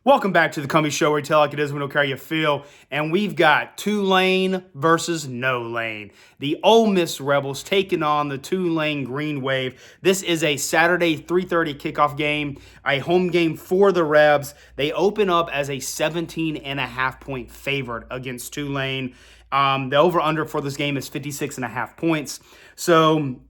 Welcome back to the Cumby Show, where we tell like it is, we don't care how you feel. And we've got Tulane versus No Lane. The Ole Miss Rebels taking on the Tulane Green Wave. This is a Saturday 3:30 kickoff game, a home game for the Rebs. They open up as a 17.5-point favorite against Tulane. The over-under for this game is 56.5 points. So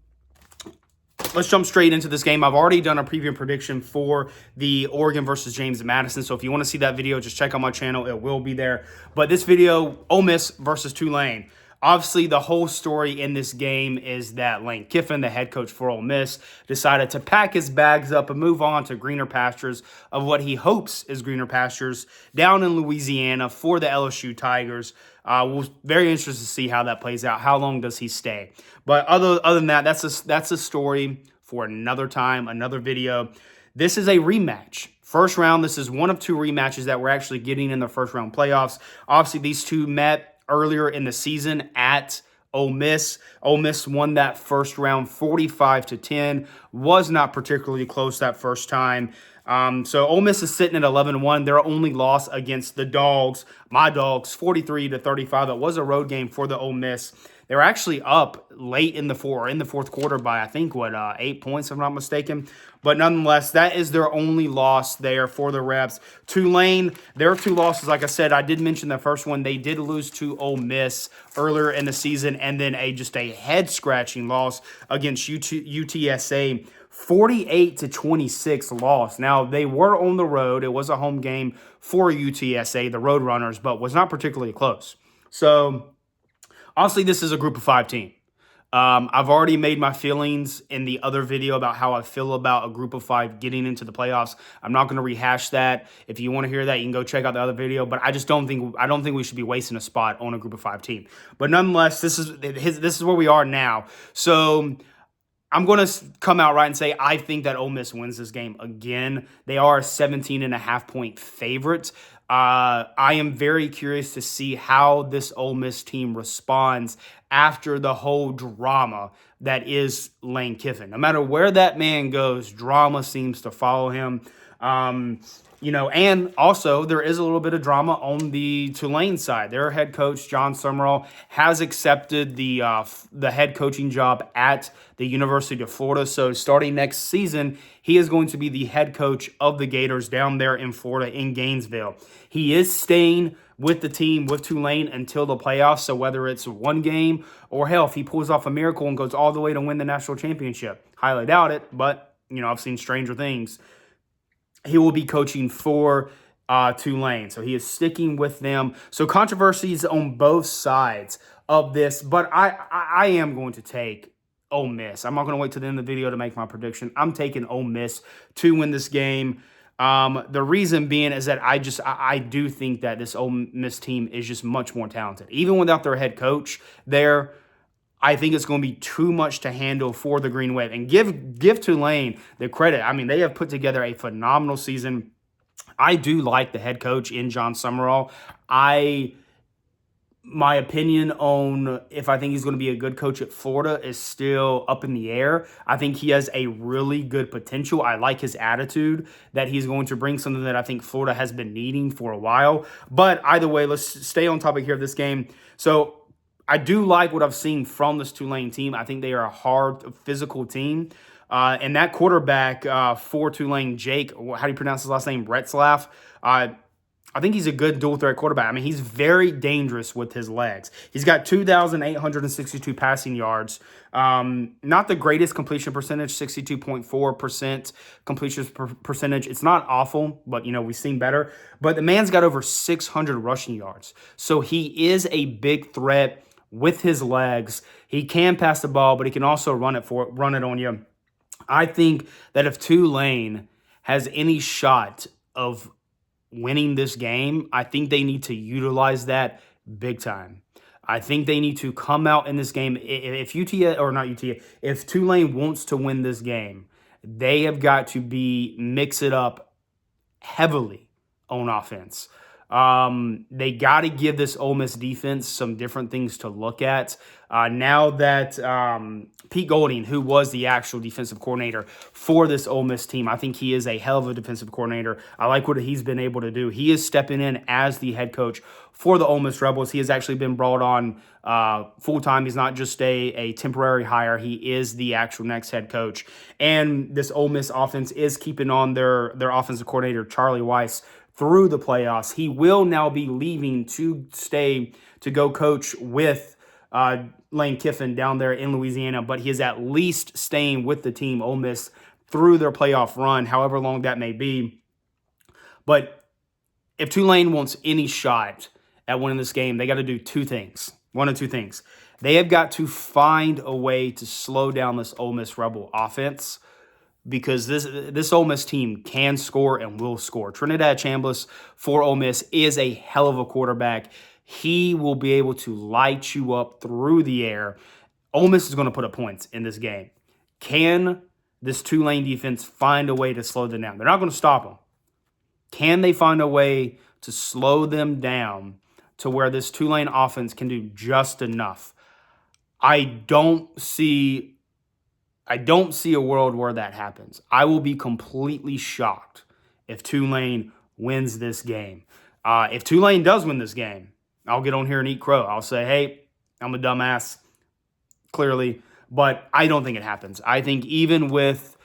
let's jump straight into this game. I've already done a preview prediction for the Oregon versus James Madison. So if you want to see that video, just check out my channel. It will be there. But this video, Ole Miss versus Tulane. Obviously, the whole story in this game is that Lane Kiffin, the head coach for Ole Miss, decided to pack his bags up and move on to greener pastures of what he hopes is greener pastures down in Louisiana for the LSU Tigers. We're very interested to see how that plays out. How long does he stay? But other than that, that's a story for another time, another video. This is a rematch. First round, this is one of two rematches that we're actually getting in the first round playoffs. Obviously, these two met earlier in the season at Ole Miss. Ole Miss won that first round 45-10. Was not particularly close that first time. So Ole Miss is sitting at 11-1. Their only loss against the Dogs, my Dogs, 43-35. That was a road game for the Ole Miss. They were actually up late in the fourth quarter by, I think, 8 points, if I'm not mistaken. But nonetheless, that is their only loss there for the Rebs. Tulane, their two losses, like I said, I did mention the first one. They did lose to Ole Miss earlier in the season, and then just a head-scratching loss against UTSA. 48-26 loss. Now, they were on the road. It was a home game for UTSA, the Roadrunners, but was not particularly close. So, honestly, this is a group of 5 team. I've already made my feelings in the other video about how I feel about a group of 5 getting into the playoffs. I'm not going to rehash that. If you want to hear that, you can go check out the other video. But I don't think we should be wasting a spot on a group of 5 team. But nonetheless, this is where we are now. So I'm going to come out right and say I think that Ole Miss wins this game again. They are a 17.5-point favorite. I am very curious to see how this Ole Miss team responds after the whole drama that is Lane Kiffin. No matter where that man goes, drama seems to follow him. And also there is a little bit of drama on the Tulane side. Their head coach, John Summerall, has accepted the head coaching job at the University of Florida. So starting next season, he is going to be the head coach of the Gators down there in Florida in Gainesville. He is staying with the team, with Tulane, until the playoffs. So whether it's one game or hell, if he pulls off a miracle and goes all the way to win the national championship, highly doubt it, but I've seen stranger things. He will be coaching for Tulane. So he is sticking with them. So controversies on both sides of this, but I am going to take Ole Miss. I'm not going to wait till the end of the video to make my prediction. I'm taking Ole Miss to win this game. The reason being is that I do think that this Ole Miss team is just much more talented. Even without their head coach there, I think it's going to be too much to handle for the Green Wave. And give Tulane the credit. I mean, they have put together a phenomenal season. I do like the head coach in John Summerall. My opinion on if I think he's going to be a good coach at Florida is still up in the air. I think he has a really good potential. I like his attitude that he's going to bring, something that I think Florida has been needing for a while. But either way, let's stay on topic here of this game. So I do like what I've seen from this Tulane team. I think they are a hard, physical team. And that quarterback for Tulane, Jake, how do you pronounce his last name? Retzlaff. I think he's a good dual threat quarterback. I mean, he's very dangerous with his legs. He's got 2,862 passing yards. Not the greatest completion percentage, 62.4% completion percentage. It's not awful, but, we've seen better. But the man's got over 600 rushing yards. So he is a big threat with his legs. He can pass the ball, but he can also run it on you. I think that if Tulane has any shot of winning this game, I think they need to utilize that big time. I think they need to come out in this game. If if Tulane wants to win this game, they have got to mix it up heavily on offense. They got to give this Ole Miss defense some different things to look at. Now that Pete Golding, who was the actual defensive coordinator for this Ole Miss team, I think he is a hell of a defensive coordinator. I like what he's been able to do. He is stepping in as the head coach for the Ole Miss Rebels. He has actually been brought on full-time. He's not just a temporary hire. He is the actual next head coach. And this Ole Miss offense is keeping on their offensive coordinator, Charlie Weiss, through the playoffs. He will now be leaving to go coach with Lane Kiffin down there in Louisiana, but he is at least staying with the team, Ole Miss, through their playoff run, however long that may be. But if Tulane wants any shot at winning this game, they got to do two things. One of two things. They have got to find a way to slow down this Ole Miss Rebel offense, because this Ole Miss team can score and will score. Trinidad Chambliss for Ole Miss is a hell of a quarterback. He will be able to light you up through the air. Ole Miss is going to put up points in this game. Can this Tulane defense find a way to slow them down? They're not going to stop them. Can they find a way to slow them down to where this Tulane offense can do just enough? I don't see a world where that happens. I will be completely shocked if Tulane wins this game. If Tulane does win this game, I'll get on here and eat crow. I'll say, hey, I'm a dumbass, clearly. But I don't think it happens. I think even with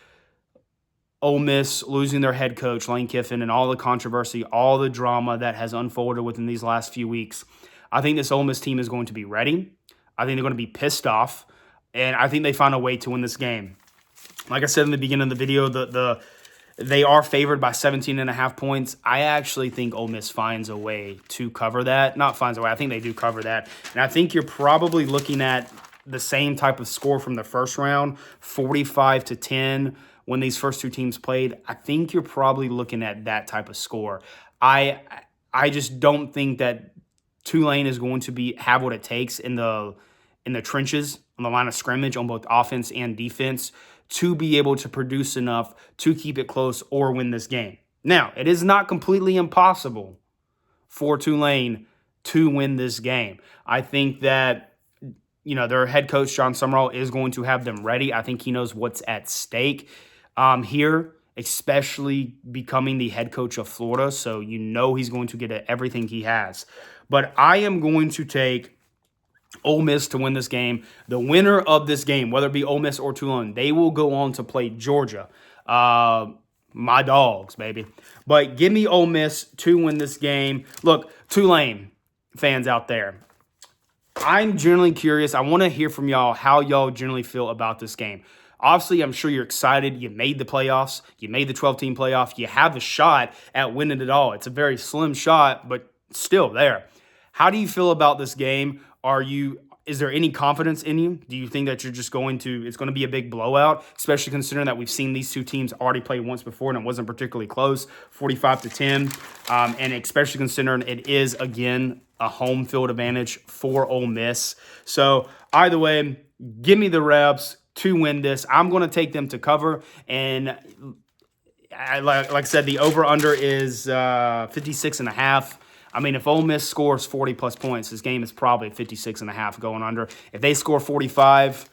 Ole Miss losing their head coach, Lane Kiffin, and all the controversy, all the drama that has unfolded within these last few weeks, I think this Ole Miss team is going to be ready. I think they're going to be pissed off. And I think they found a way to win this game. Like I said in the beginning of the video, they are favored by 17.5 points. I actually think Ole Miss finds a way to cover that. Not finds a way. I think they do cover that. And I think you're probably looking at the same type of score from the first round, 45-10, when these first two teams played. I think you're probably looking at that type of score. I just don't think that Tulane is going to have what it takes in the trenches, on the line of scrimmage, on both offense and defense, to be able to produce enough to keep it close or win this game. Now, it is not completely impossible for Tulane to win this game. I think that, their head coach, John Summerall, is going to have them ready. I think he knows what's at stake here, especially becoming the head coach of Florida. So he's going to get everything he has. But I am going to take Ole Miss to win this game. The winner of this game, whether it be Ole Miss or Tulane, they will go on to play Georgia. My dogs, baby. But give me Ole Miss to win this game. Look, Tulane fans out there, I'm generally curious. I want to hear from y'all how y'all generally feel about this game. Obviously, I'm sure you're excited. You made the playoffs. You made the 12-team playoff. You have a shot at winning it all. It's a very slim shot, but still there. How do you feel about this game? Is there any confidence in you? Do you think that it's going to be a big blowout, especially considering that we've seen these two teams already play once before and it wasn't particularly close, 45-10, and especially considering it is, again, a home field advantage for Ole Miss. So either way, give me the Rebs to win this. I'm going to take them to cover, and like I said, the over-under is 56.5. I mean, if Ole Miss scores 40-plus points, this game is probably 56.5 going under. If they score 45,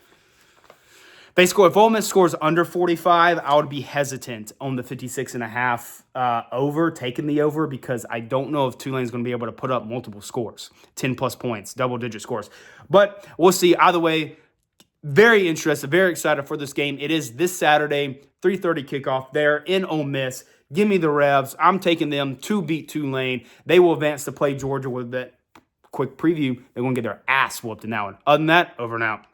if Ole Miss scores under 45, I would be hesitant on the 56.5 over, taking the over, because I don't know if Tulane's going to be able to put up multiple scores, 10-plus points, double-digit scores. But we'll see. Either way, very interested, very excited for this game. It is this Saturday, 3:30 kickoff there in Ole Miss. Give me the Revs. I'm taking them to beat Tulane. They will advance to play Georgia with that quick preview. They're going to get their ass whooped in that one. Other than that, over and out.